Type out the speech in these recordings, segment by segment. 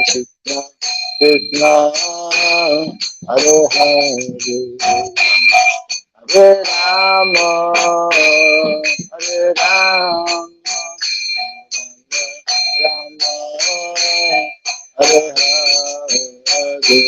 Krishna, Hare Hare, Hare Rama, Hare Rama, Rama, Hare Hare.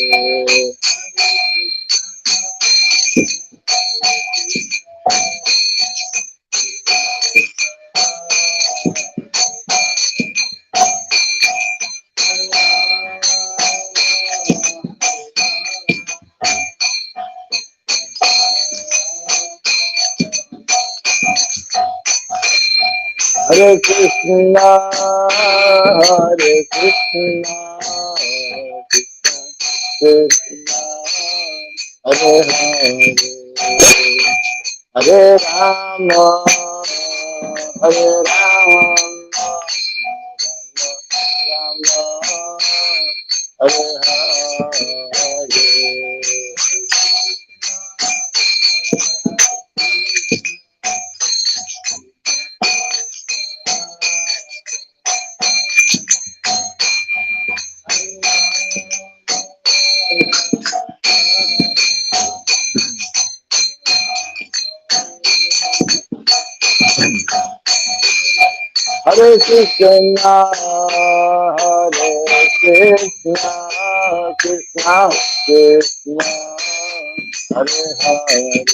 Hare Krishna, Hare Krishna, Krishna, Hare Hare, Hare Rama, Hare Rama, Rama, Hare Hare. Hare Krishna, Hare Krishna, Krishna Krishna, Hare Hare,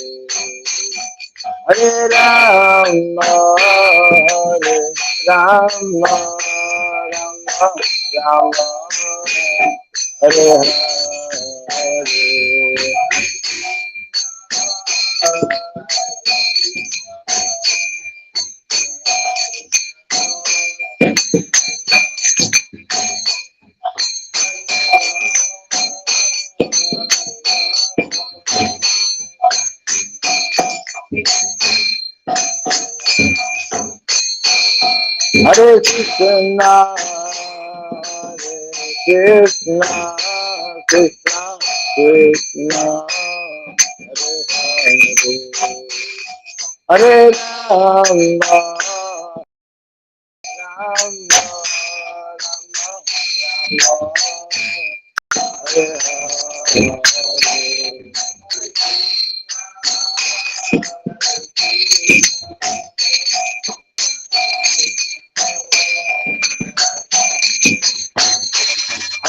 Hare Rama, Hare Rama, Rama Rama, Hare Hare. Hare Krishna, Hare Krishna, Krishna Krishna, Hare Hare, Hare Rama, Rama Rama, Hare Hare.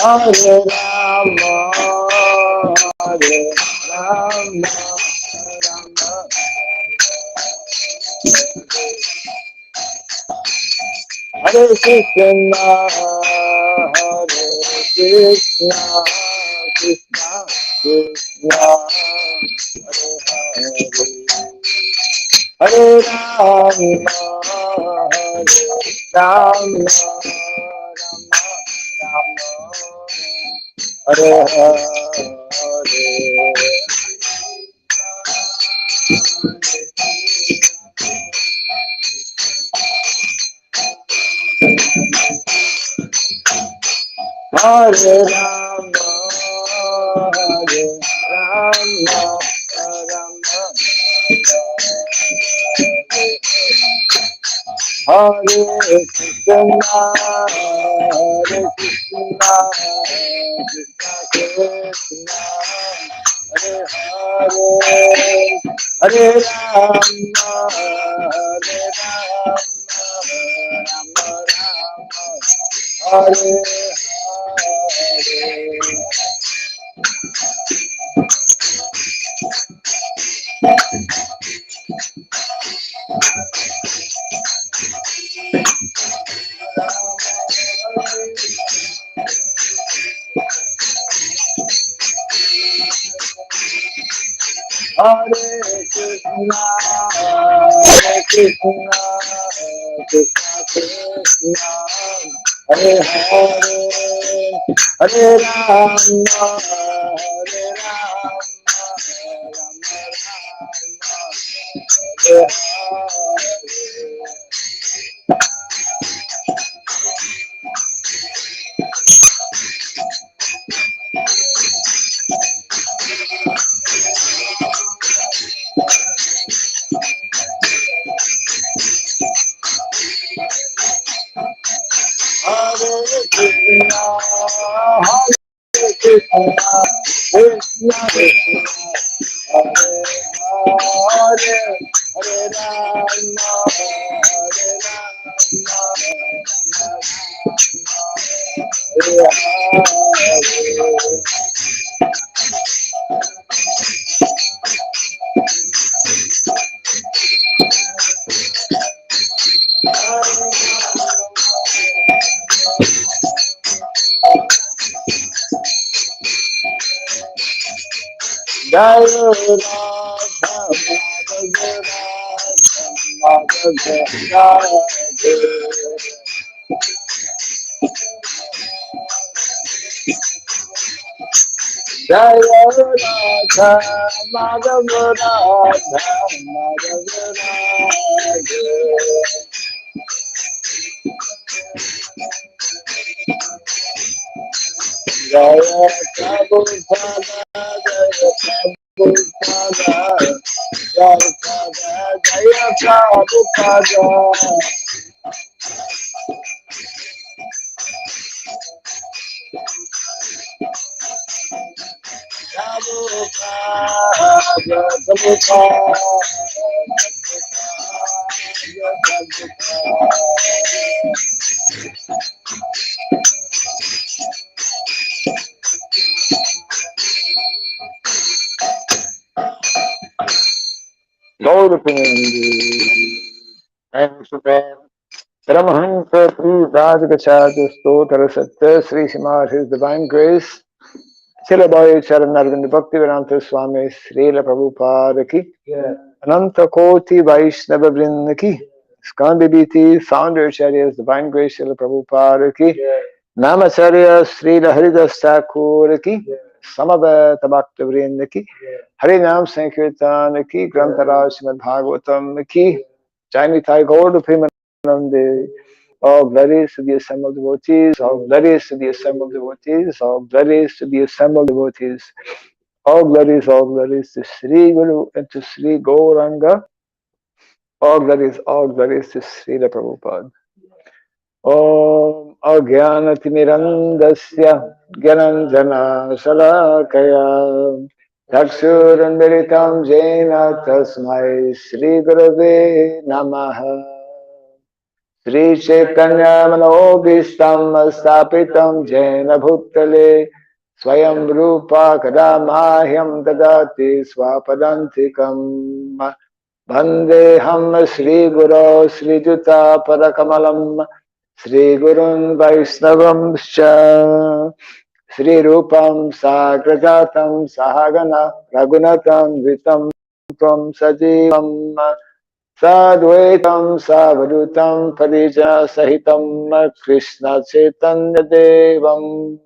Hare Rama, Hare Rama, Rama, Hare Krishna, Hare Krishna, Krishna Krishna, Hare Hare, Hare Rama, Hare Rama, Rama Rama, Hare Hare. Hare Rama, Hare Rama, Rama Hare Krishna, Hare Krishna, Krishna Krishna, Hare Hare, Hare Rama, Hare Rama, Rama Rama, Hare Hare. Hare Krishna, Hare Krishna, Krishna Krishna, Hare Hare, Hare Rama, Hare Rama, Rama Rama, Hare Hare. Hare Krishna, Krishna Krishna Hare Hare Hare Rama Hare Jaya Radha Madhava Radha Madhava Radha Jaya Prabhupada Jaya Prabhupada Jaya Prabhupada Paramahansa Prabhupadacha Stotra Satya Sri Srimad His Divine Grace Srila Bhai Charanarvind Bhakti Vedanta Swami Srila Prabhupada Ki Ananta Koti Vaishnava Vrinda Ki Skandi Biti Founder Acharyas Divine Grace Srila Prabhupada Ki Namacharya Srila Haridas Thakur Ki Samaveta Bhakta Vrinda Ki Harinam Sankirtan Ki Grantaraj Srimad Bhagavatam Ki Jainitai Gaur Premanande. All glories to the assembled devotees, all glories to the assembled devotees, all glories to the assembled devotees, all glories to Sri Guru and to Sri Gauranga, all glories to Sri Prabhupada. Om Agyanatimirandasya Gyananjana Shalakaya Chakshurandaritam Jena Tasmai Sri Gurave Namaha Sri Chaitanya Manobishtam Stapitam Jena Bhutale Swayam Rupa Kadamahyam Dadati Swapadantikam Vandeham Sri Guru Sri Juta Parakamalam Sri Gurun Vaishnavam Scha Sri Rupam Sagrajatam Sahagana Ragunatam Vitam Tvam Sajivam Sadvaitam Savadutam Parija Sahitam Krishna Chaitanya Devam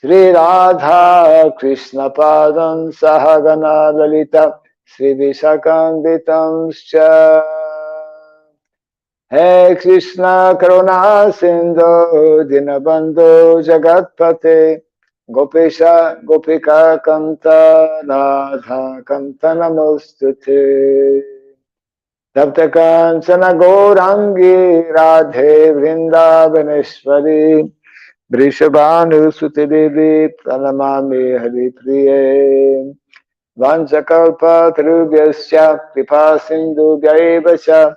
Sri Radha Krishna Padam Sahagana Lalita Sri Vishakanditam Scha He Krishna Karuna Sindhu Dinabandhu Jagatpate Gopesha Gopika Kanta Radha Kanta Namostute Taptakanchana Gaurangi Radhe Vrindavaneshwari Vrishabhanu Sutidevi Pranamami Haripriye Vanchakalpa Tarubhyasya Kripa Sindhu Vyaivacha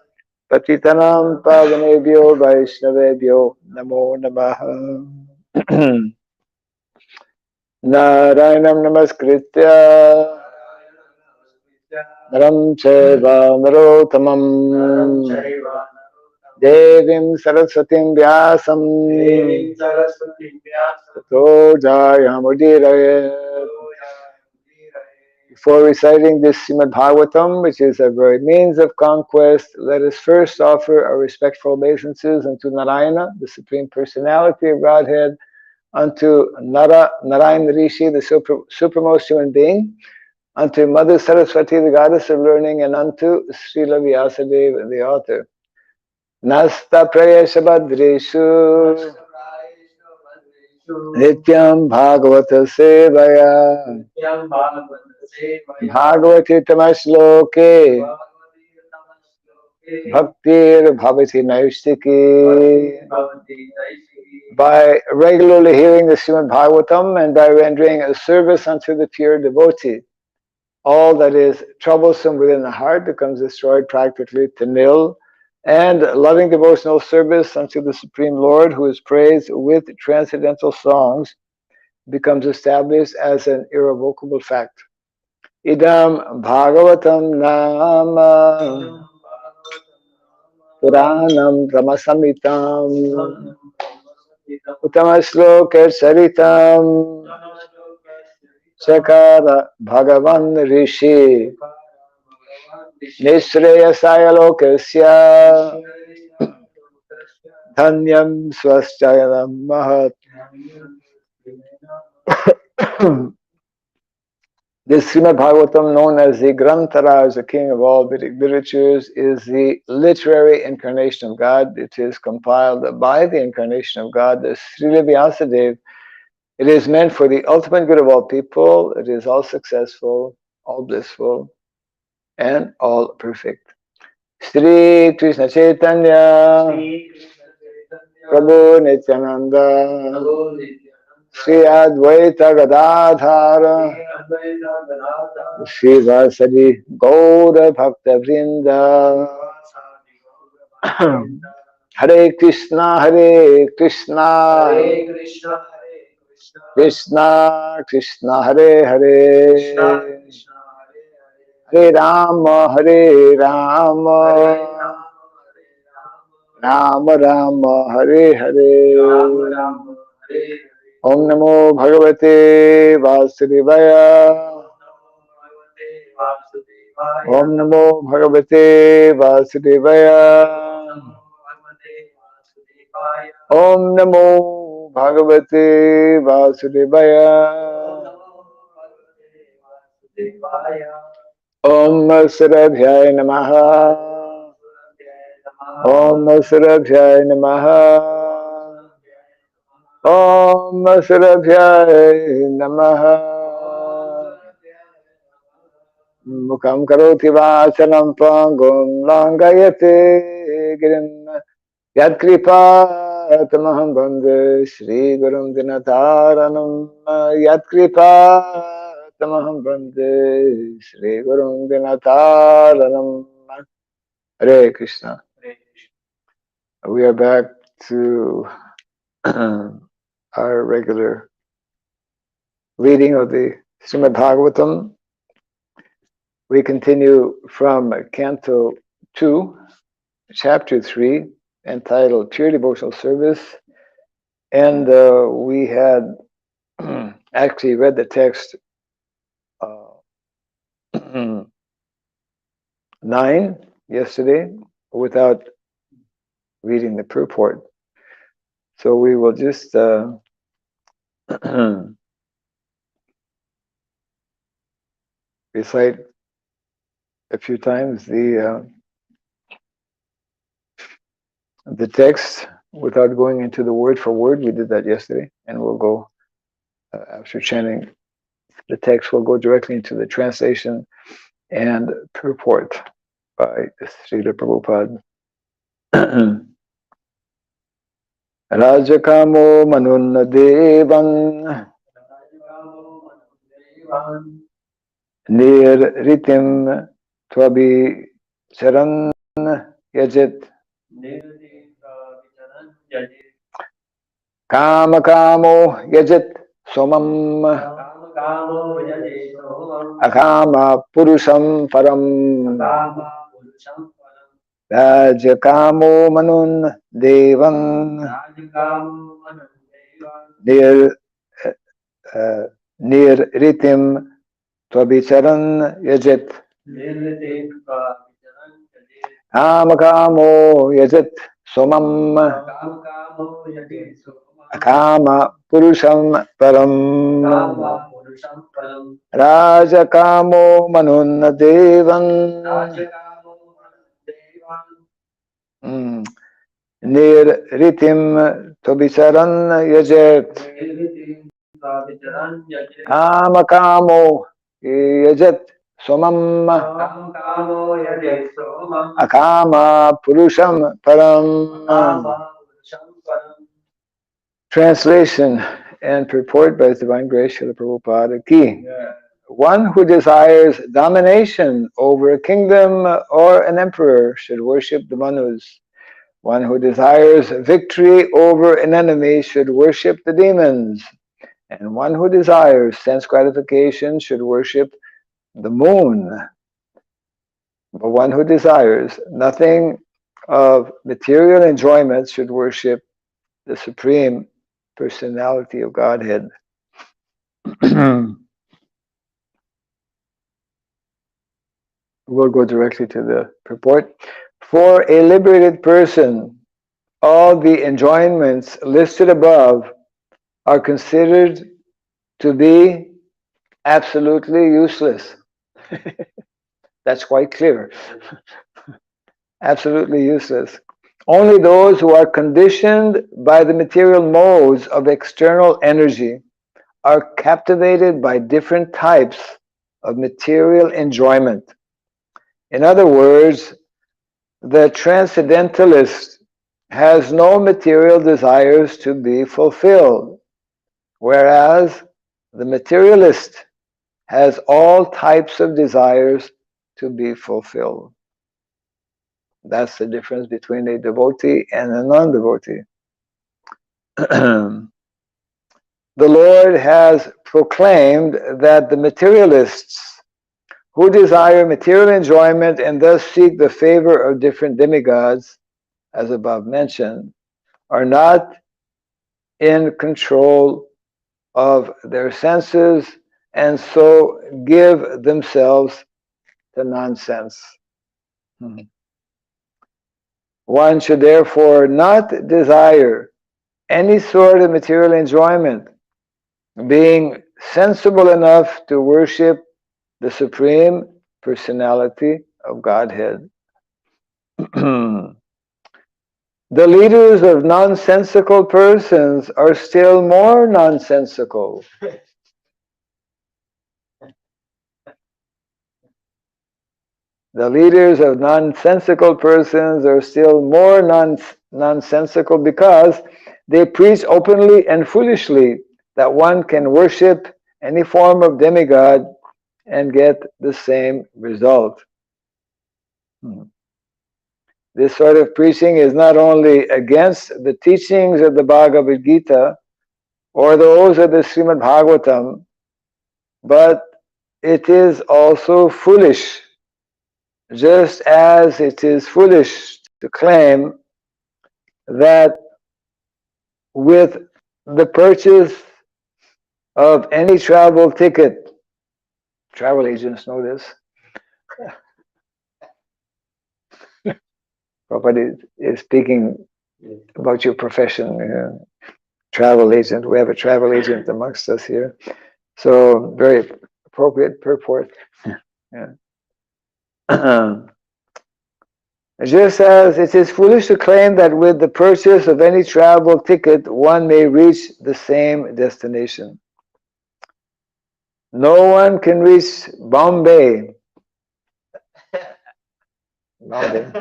Patitanam Pavanebhyo Vaishnavebhyo Namo Namaha Narayanam Namaskritya Naram Chaiva Narotamam Devim Saraswatim Vyasam Tato Jayamudiraye. Before reciting this Srimad Bhagavatam, which is a very means of conquest, let us first offer our respectful obeisances unto Narayana, the Supreme Personality of Godhead, unto Narayana Rishi, the supremmost human being, unto Mother Saraswati, the goddess of learning, and unto Srila Vyasadeva, the author. Nasta Prayesha Badreshu Nityam Bhagavata Sevaya Bhagavati Tamashloke Bhaktir Bhavati Naistiki by regularly hearing the Srimad Bhagavatam and by rendering a service unto the pure devotee. All that is troublesome within the heart becomes destroyed practically to nil, and loving devotional service unto the Supreme Lord, who is praised with transcendental songs, becomes established as an irrevocable fact. Idam Bhagavatam Nama Puranam Ramasamitam Uttama Saritam Sakara Bhagavan Rishi Nishreyasaya Lokasya Dhanyam Swaschayanam Mahat. This Srimad Bhagavatam, known as the Granthara, the king of all Vedic literatures, is the literary incarnation of God. It is compiled by the incarnation of God, the Srila Vyasadeva. It is meant for the ultimate good of all people. It is all successful, all blissful, and all perfect. Shri Krishna Chaitanya Prabhu Nityananda Shri Advaita Gadadhara Shri Vasadi Gaura Bhakta Vrinda. Hare Krishna Krishna Krishna Hare Hare Hare Rama Rama Rama Hare Hare. Om Namo Bhagavate Vasudevaya. Om Namo Bhagavate Vasudevaya. Om Namo Bhagavate Vasudevaya. Om Sarabhyaya Namaha. Om Sarabhyaya Namaha. Om Sarabhyaya Namaha. Mukham karoti vachalam pangum langayate girim yad kripa tamaham bande Shri Gurum Dinataranam yad kripa tamaham bande Shri Gurum Dinataranam. Hare Krishna. We are back to our regular reading of the Srimad Bhagavatam. We continue from Canto 2, Chapter 3, entitled Pure Devotional Service. And we had actually read the text 9 yesterday without reading the purport. So we will just recite a few times the text without going into the word for word. We did that yesterday, and we'll go after chanting the text. We'll go directly into the translation and purport by Srila Prabhupada. Rajakamo Manunna Devan Nir Ritim Twabi Charan Yajit Kama Kamo Yajit Somam Akama Purusham Param Rajakamo Manun Devan Nir Ritim Twabicharan Yajit Kamo Yajit Somam Akama Purusham Param Rajakamo Manunna Devan Nir Ritim Twabicharan Yajit Kama Kamo Yajit Somam Akama Purusham Param Translation and purport by His Divine Grace Srila Prabhupada Ki. One who desires domination over a kingdom or an emperor should worship the Manus. One who desires victory over an enemy should worship the demons. And one who desires sense gratification should worship the moon. But one who desires nothing of material enjoyment should worship the Supreme Personality of Godhead. We'll go directly to the purport. For a liberated person, all the enjoyments listed above are considered to be absolutely useless. That's quite clear. Absolutely useless. Only those who are conditioned by the material modes of external energy are captivated by different types of material enjoyment. In other words, the transcendentalist has no material desires to be fulfilled, whereas the materialist has all types of desires to be fulfilled. That's the difference between a devotee and a non-devotee. The Lord has proclaimed that the materialists who desire material enjoyment and thus seek the favor of different demigods, as above mentioned, are not in control of their senses and so give themselves to nonsense. One should therefore not desire any sort of material enjoyment, being sensible enough to worship the Supreme Personality of Godhead. The leaders of nonsensical persons are still more nonsensical. The leaders of nonsensical persons are still more nonsensical because they preach openly and foolishly that one can worship any form of demigod and get the same result. This sort of preaching is not only against the teachings of the Bhagavad Gita or those of the Srimad Bhagavatam, but it is also foolish, just as it is foolish to claim that with the purchase of any travel ticket, travel agents know this. Prabhupada is speaking about your profession, travel agent. We have a travel agent amongst us here. So, very appropriate purport. Yeah. Just as it is foolish to claim that with the purchase of any travel ticket, one may reach the same destination. No one can reach Bombay. Bombay,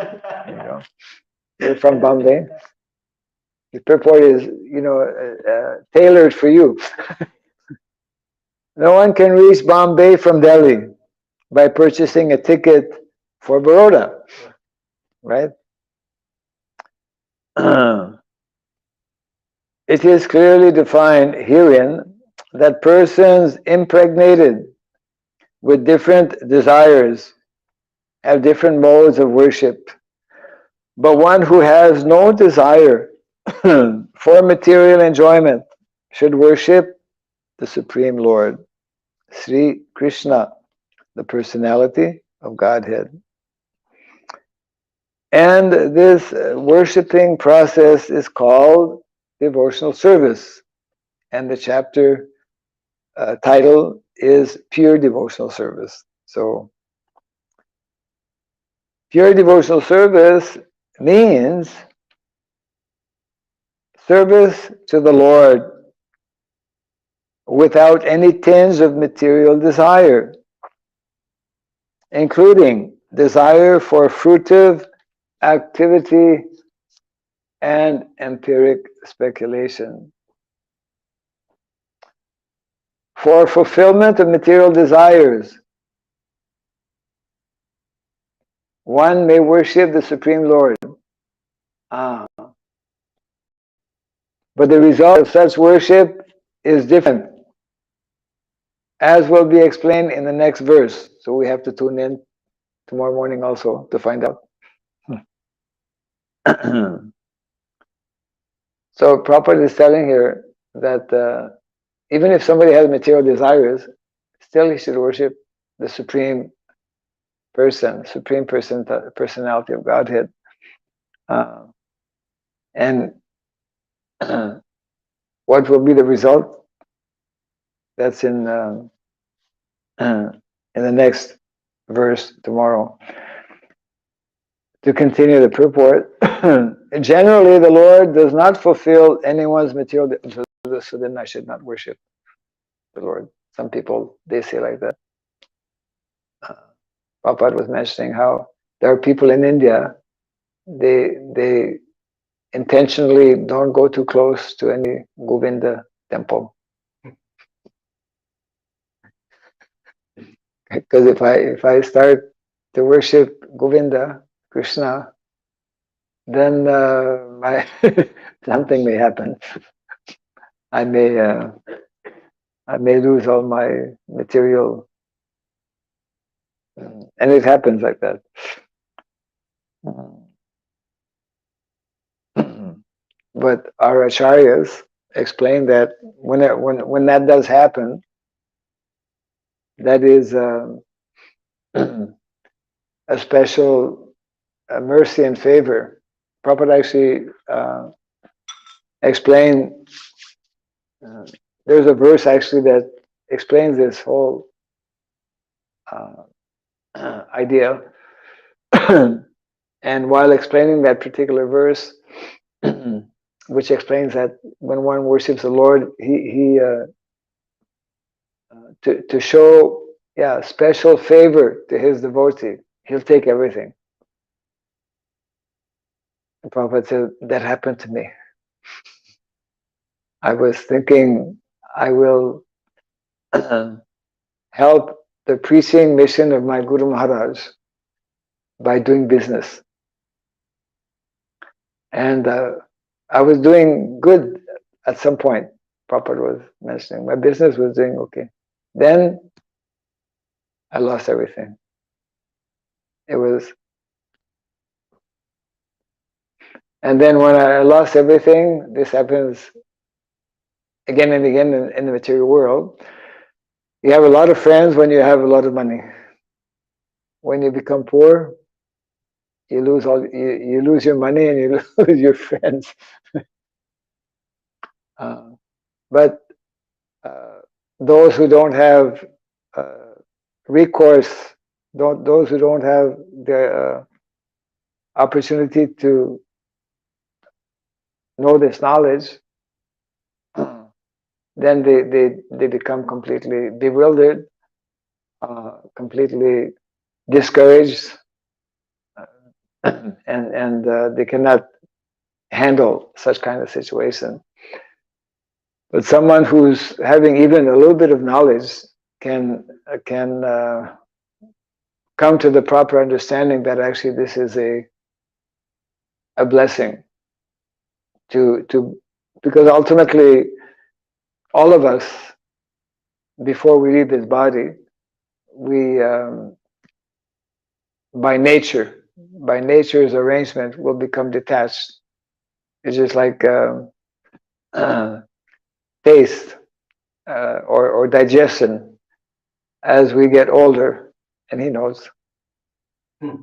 You're from Bombay. The purport is, tailored for you. No one can reach Bombay from Delhi by purchasing a ticket for Baroda, right? It is clearly defined herein that persons impregnated with different desires have different modes of worship. But one who has no desire for material enjoyment should worship the Supreme Lord, Sri Krishna, the Personality of Godhead. And this worshipping process is called devotional service. And the chapter title is Pure Devotional Service. So, pure devotional service means service to the Lord without any tinge of material desire, including desire for fruitive activity and empiric speculation. for fulfillment of material desires, one may worship the Supreme Lord. Ah. But the result of such worship is different, as will be explained in the next verse. So we have to tune in tomorrow morning also to find out. So Prabhupada is telling here that even if somebody has material desires, still he should worship the Supreme Personality of Godhead. And what will be the result? That's in the next verse tomorrow. To continue the purport, generally the Lord does not fulfill anyone's material. So then I should not worship the Lord. Some people, they say like that. Prabhupada was mentioning how there are people in India, they intentionally don't go too close to any Govinda temple. Because if I start to worship Govinda, Krishna, then something may happen. I may lose all my material, and it happens like that. But our acharyas explain that when that does happen, that is a special mercy and favor. Prabhupada actually explained. There's a verse actually that explains this whole idea. And while explaining that particular verse, which explains that when one worships the Lord, to show special favor to his devotee, he'll take everything. And Prabhupada said, that happened to me. I was thinking I will help the preaching mission of my Guru Maharaj by doing business. And I was doing good at some point. Prabhupada was mentioning my business was doing okay. Then I lost everything. And then when I lost everything, this happens again and again in the material world. You have a lot of friends when you have a lot of money. When you become poor, you lose you lose your money and you lose your friends. But those who don't have recourse, those who don't have the opportunity to know this knowledge, then they become completely bewildered, completely discouraged, and they cannot handle such kind of situation. But someone who's having even a little bit of knowledge can come to the proper understanding that actually this is a blessing because ultimately all of us, before we leave this body, we by nature's arrangement will become detached. It's just like taste or digestion. As we get older, and he knows,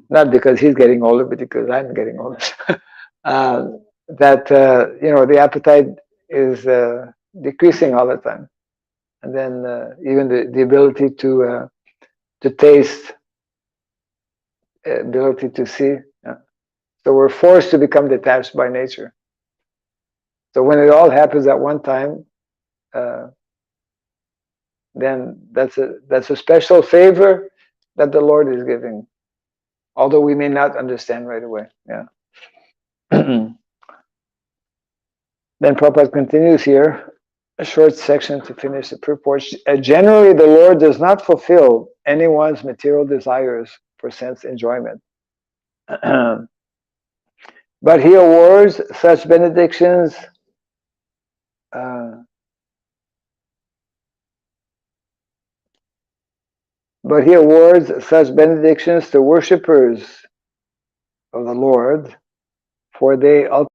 not because he's getting older, but because I'm getting older, that the appetite is decreasing all the time, and then even the ability to taste, ability to see. So we're forced to become detached by nature. So when it all happens at one time, then that's a special favor that the Lord is giving, although we may not understand right away. Yeah. Then Prabhupada continues here. a short section to finish the purport. Generally, the Lord does not fulfill anyone's material desires for sense enjoyment. But he awards such benedictions to worshippers of the Lord, for they ultimately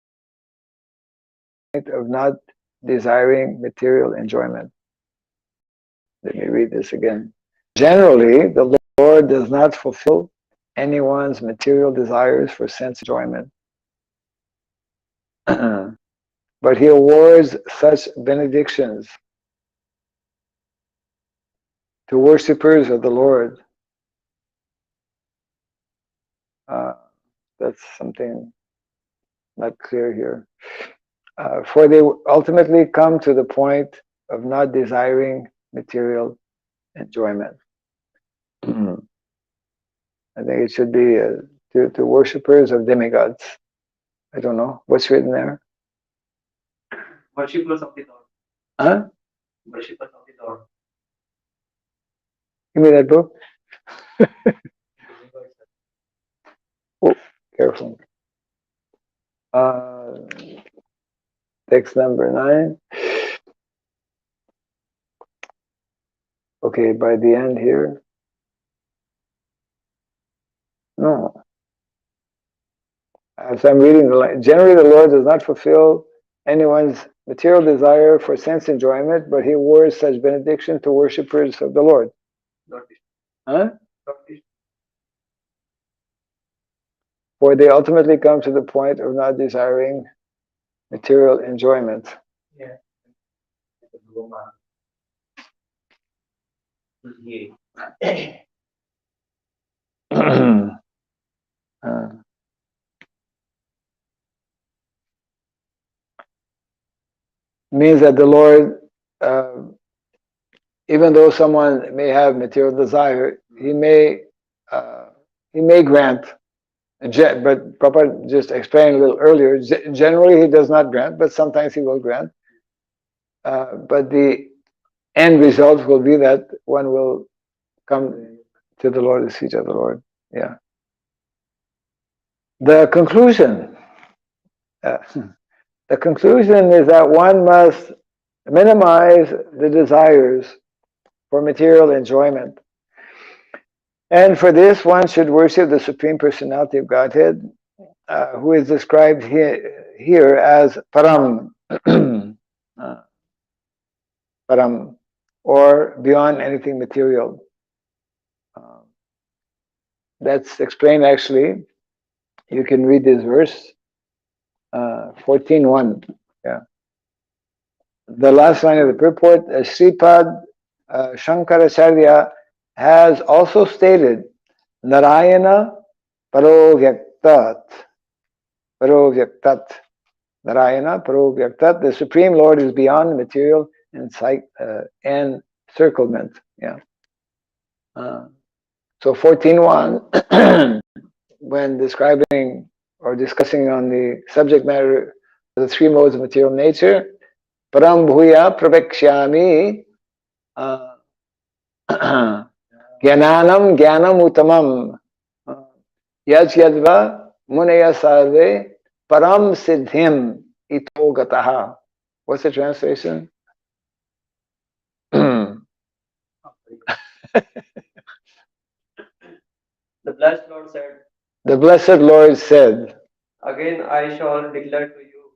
of not desiring material enjoyment. Let me read this again. Generally, the Lord does not fulfill anyone's material desires for sense enjoyment. But he awards such benedictions to worshippers of the Lord. That's something not clear here. For they ultimately come to the point of not desiring material enjoyment. I think it should be to worshippers of demigods. I don't know. What's written there? Worshippers of the Lord. Huh? Worshippers of the Lord. Give me that book. Oh, careful. Text number 9. Okay, by the end here. No. As I'm reading the line, generally the Lord does not fulfill anyone's material desire for sense enjoyment, but he awards such benediction to worshippers of the Lord. Huh? For they ultimately come to the point of not desiring material enjoyment. Yeah. Means that the Lord, even though someone may have material desire, he may grant. But Prabhupada just explained a little earlier. Generally, he does not grant, but sometimes he will grant. But the end result will be that one will come to the Lord, the seat of the Lord. Yeah. The conclusion. The conclusion is that one must minimize the desires for material enjoyment. And for this, one should worship the Supreme Personality of Godhead, who is described here as Param, Param, or beyond anything material. That's explained actually. You can read this verse, 14.1. Yeah. The last line of the purport, Sripad Shankaracharya has also stated, Narayana Parovyaktat. Parovyaktat. Narayana Parovyaktat. The Supreme Lord is beyond material encirclement. Yeah. So 14.1, when describing or discussing on the subject matter of the three modes of material nature, Param Bhuya Pravekshami Gyananam Gyanam Uttamam Yaj Yadva Munaya Sarve Param Siddhim Ito Gataha. What's the translation? The blessed Lord said, The blessed Lord said, Again I shall declare to you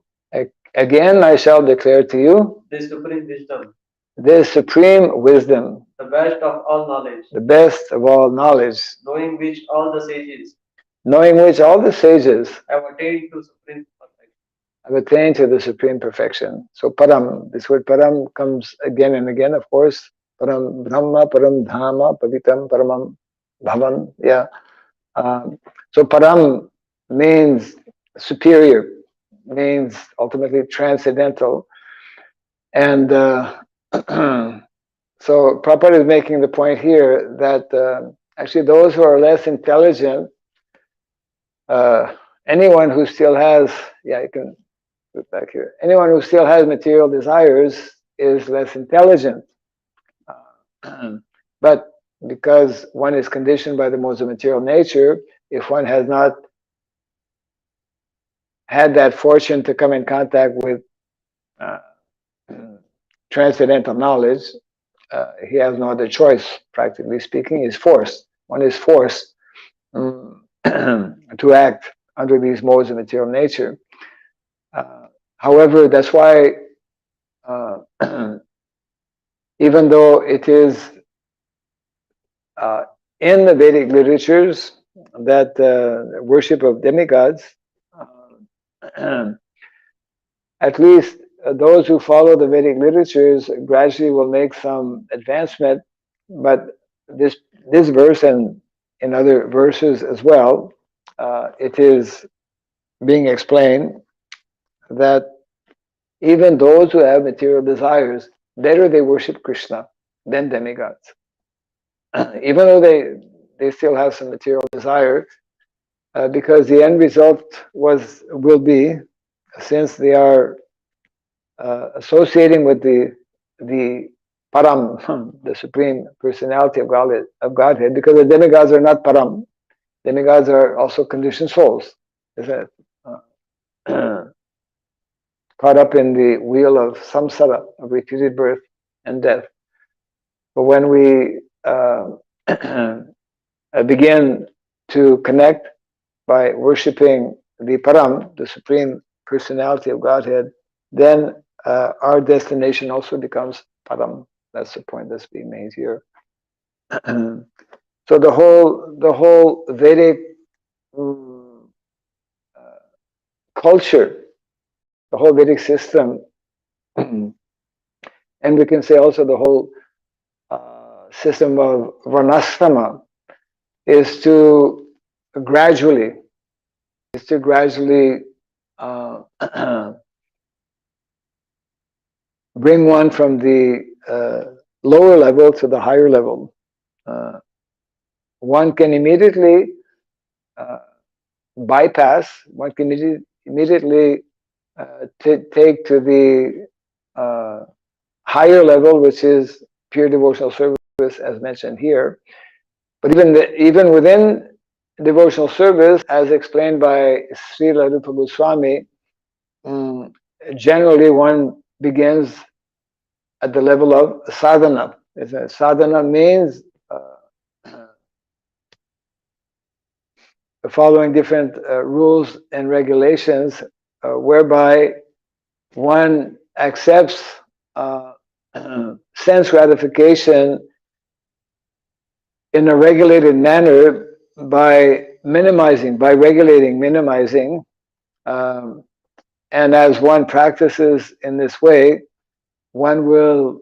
Again I shall declare to you this supreme wisdom, this supreme wisdom, the best of all knowledge, the best of all knowledge, knowing which all the sages have attained to supreme perfection. Have attained to the supreme perfection. So Param, this word Param comes again and again, of course. Param Brahma, Param Dhama, Pavitam, Paramam Bhavan. Yeah. So Param means superior, means ultimately transcendental. And so Prabhupada is making the point here that actually those who are less intelligent, anyone who still has, yeah, you can put it back here, anyone who still has material desires is less intelligent. But because one is conditioned by the modes of material nature, if one has not had that fortune to come in contact with uh, transcendental knowledge, he has no other choice, practically speaking. He's forced. One is forced to act under these modes of material nature. However, that's why even though it is in the Vedic literatures that worship of demigods, at least those who follow the Vedic literatures gradually will make some advancement. But this verse and in other verses as well, it is being explained that even those who have material desires, better they worship Krishna than demigods. Even though they still have some material desire, because the end result will be, since they are associating with the Param, the Supreme Personality of Godhead, because the demigods are not Param. Demigods are also conditioned souls, isn't it? Caught up in the wheel of samsara, of repeated birth and death. But when we begin to connect by worshipping the Param, the Supreme Personality of Godhead, then our destination also becomes Param. That's the point that's being made here. So the whole Vedic culture, the whole Vedic system, and we can say also the whole system of Varnasrama is to gradually bring one from the lower level to the higher level. One can immediately bypass, one can immediately take to the higher level, which is pure devotional service, as mentioned here. But even within devotional service, as explained by Srila Rupa Goswami, generally one begins at the level of sadhana. Sadhana means following different rules and regulations, whereby one accepts sense gratification in a regulated manner by minimizing, and as one practices in this way, one will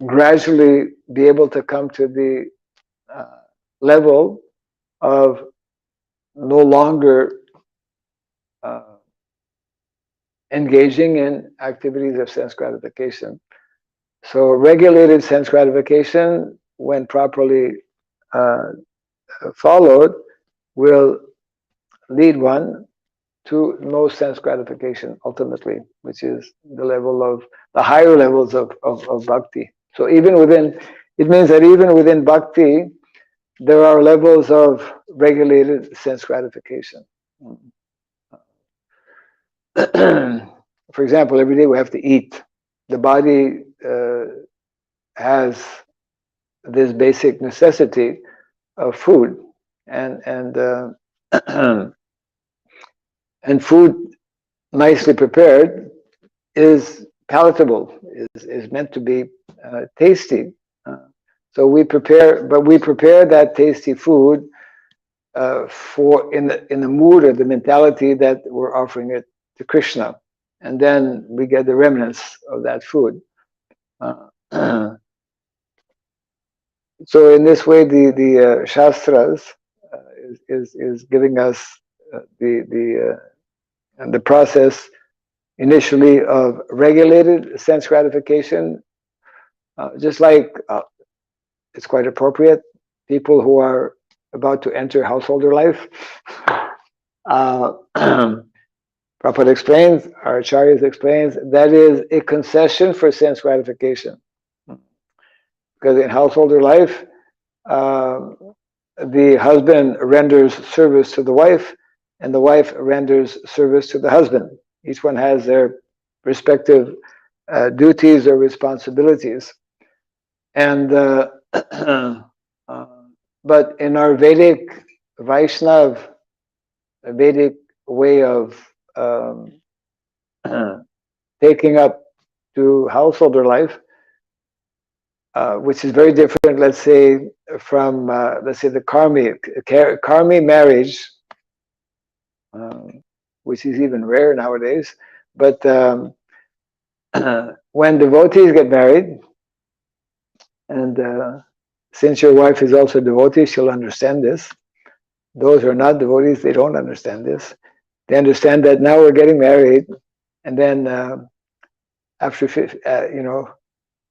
gradually be able to come to the level of no longer engaging in activities of sense gratification. So regulated sense gratification, when properly followed, will lead one to no sense gratification ultimately, which is the level of the higher levels of bhakti. So it means that even within bhakti, there are levels of regulated sense gratification. For example, every day we have to eat. The body has this basic necessity of food, and food nicely prepared is palatable, is meant to be tasty. So we prepare that tasty food for in the mood or the mentality that we're offering it to Krishna, and then we get the remnants of that food. So in this way, the shastras is giving us the process initially of regulated sense gratification, just like it's quite appropriate. People who are about to enter householder life, Prabhupada explains, our acharyas explains, that is a concession for sense gratification. Because in householder life, the husband renders service to the wife, and the wife renders service to the husband. Each one has their respective duties or responsibilities. And but in our Vedic Vaishnav, Vedic way of taking up to householder life, which is very different, let's say, from let's say the karmi marriage, which is even rare nowadays. But when devotees get married, and since your wife is also a devotee, she'll understand this. Those who are not devotees, they don't understand this. They understand that now we're getting married, and then after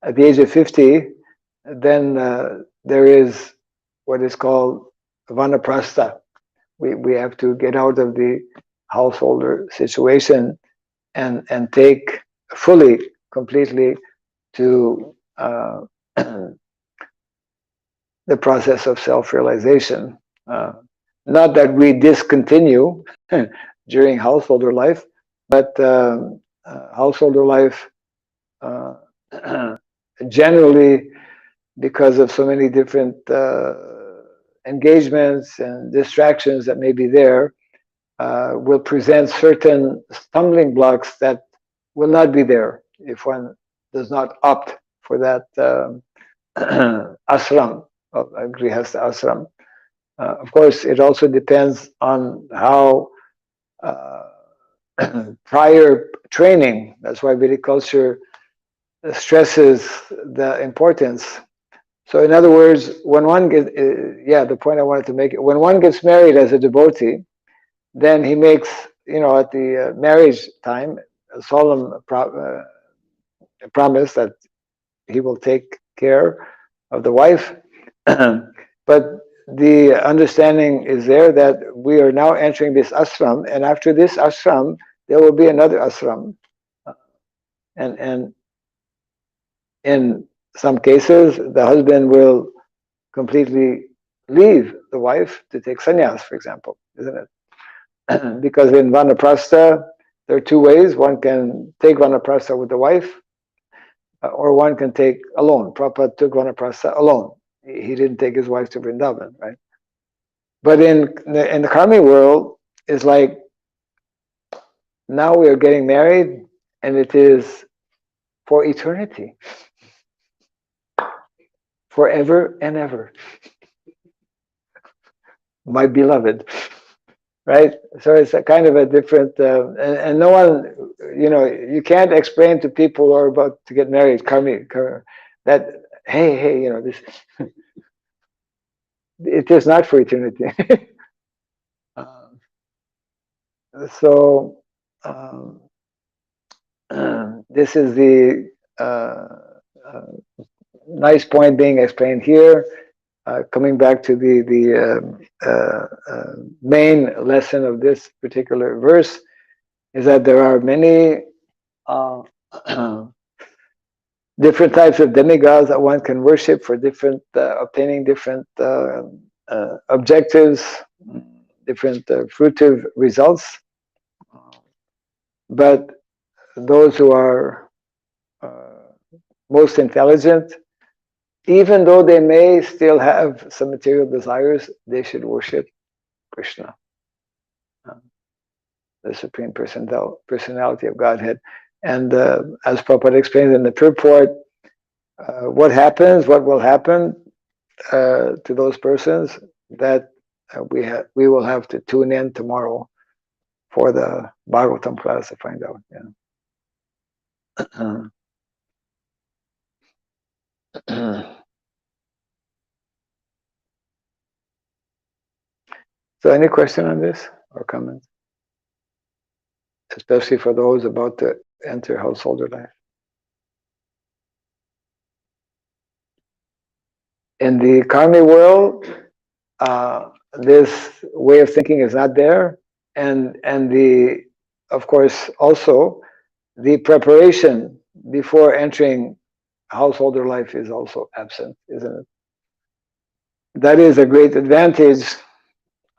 at the age of 50, then there is what is called vanaprastha. We have to get out of the householder situation and take fully, completely to the process of self-realization. Not that we discontinue during householder life, but householder life generally, because of so many different engagements and distractions that may be there, will present certain stumbling blocks that will not be there if one does not opt for that ashram, grihastha ashram. Of course, it also depends on how prior training. That's why Vedic culture stresses the importance. So, in other words, when one gets, the point I wanted to make, when one gets married as a devotee, then he makes, at the marriage time, a solemn promise that he will take care of the wife. But the understanding is there that we are now entering this ashram, and after this ashram, there will be another ashram. And in some cases, the husband will completely leave the wife to take sannyas, for example, isn't it? Because in vanaprastha, there are two ways. One can take vanaprastha with the wife, or one can take alone. Prabhupada took vanaprastha alone. He didn't take his wife to Vrindavan, right? But in the karmi world, it's like now we are getting married, and it is for eternity, forever and ever. My beloved, right? So it's a kind of a different, and no one, you can't explain to people who are about to get married, karmi, that hey, this. It is not for eternity. So this is the nice point being explained here. Coming back to the main lesson of this particular verse is that there are many different types of demigods that one can worship for different obtaining different objectives, different fruitive results. But those who are most intelligent, even though they may still have some material desires, they should worship Krishna, the Supreme Personality of Godhead. And as Prabhupada explains in the purport, what will happen to those persons, that we will have to tune in tomorrow for the Bhagavatam class to find out. So any question on this or comments? Especially for those about to enter householder life. In the karmic world, this way of thinking is not there, and the of course, also the preparation before entering householder life is also absent, isn't it? That is a great advantage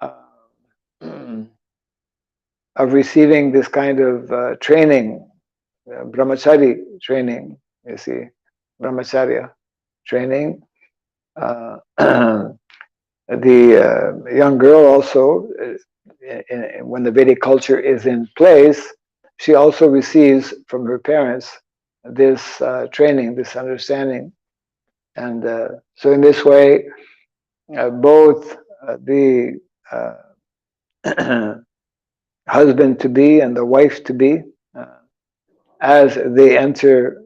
uh, of receiving this kind of training, brahmachari training, you see, brahmacharya training. Uh, the young girl also, when the Vedic culture is in place, she also receives from her parents this training, this understanding. And so in this way, both the husband to be and the wife to be, as they enter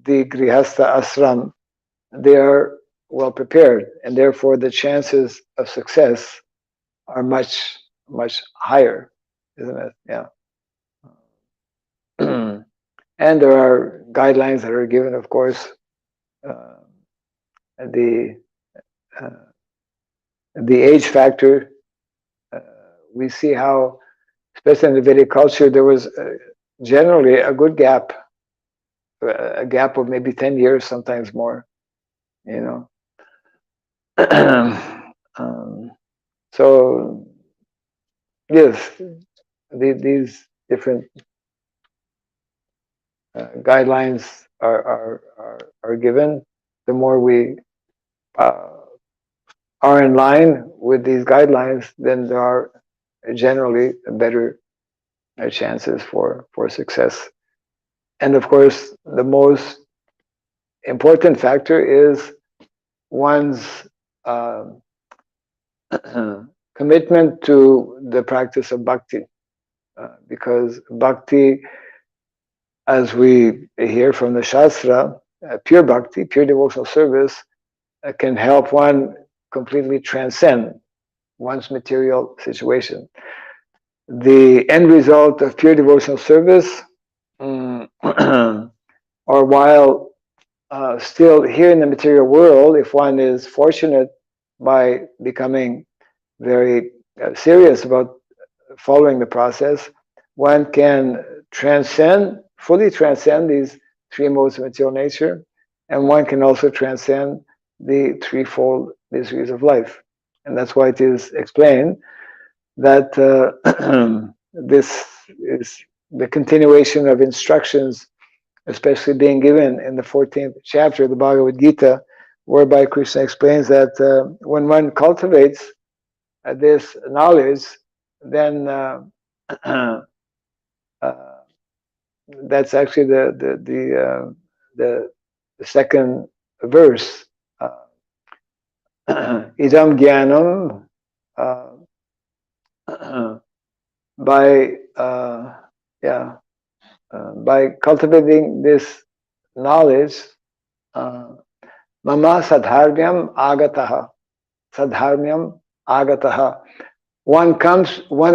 the Grihastha ashram, they are well prepared, and therefore the chances of success are much, much higher, isn't it? Yeah. And there are guidelines that are given, of course. Uh, the uh, the age factor, we see how, especially in the Vedic culture, there was generally a good gap, a gap of maybe 10 years, sometimes more, you know. So, yes, these different guidelines are given. The more we are in line with these guidelines, then there are generally better chances for success. And of course, the most important factor is one's uh, commitment to the practice of bhakti, because bhakti, as we hear from the Shastra, pure bhakti, pure devotional service, can help one completely transcend one's material situation. The end result of pure devotional service, or while still here in the material world, if one is fortunate by becoming very serious about following the process, one can fully transcend these three modes of material nature, and one can also transcend the threefold miseries of life. And that's why it is explained that this is the continuation of instructions, especially being given in the 14th chapter of the Bhagavad Gita, whereby Krishna explains that when one cultivates this knowledge, then that's actually the second verse. Idam jnanam, by by cultivating this knowledge, mama sadharmyam agataha, sadharmyam agataha. One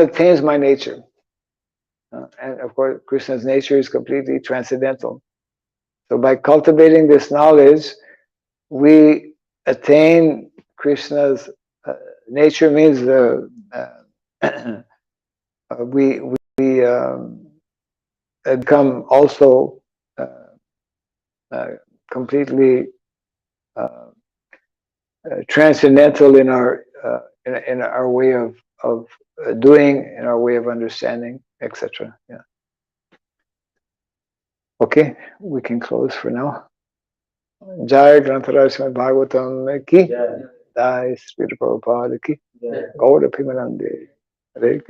attains my nature. And of course, Krishna's nature is completely transcendental. So by cultivating this knowledge, we attain Krishna's nature. Means we become also completely transcendental in our way of doing, in our way of understanding, etc. Yeah. Okay, we can close for now. Jai Grantaraj Srimad Bhagavatam ki, Jai Sri Prabhupada ki, Gaura Pimanande. Hare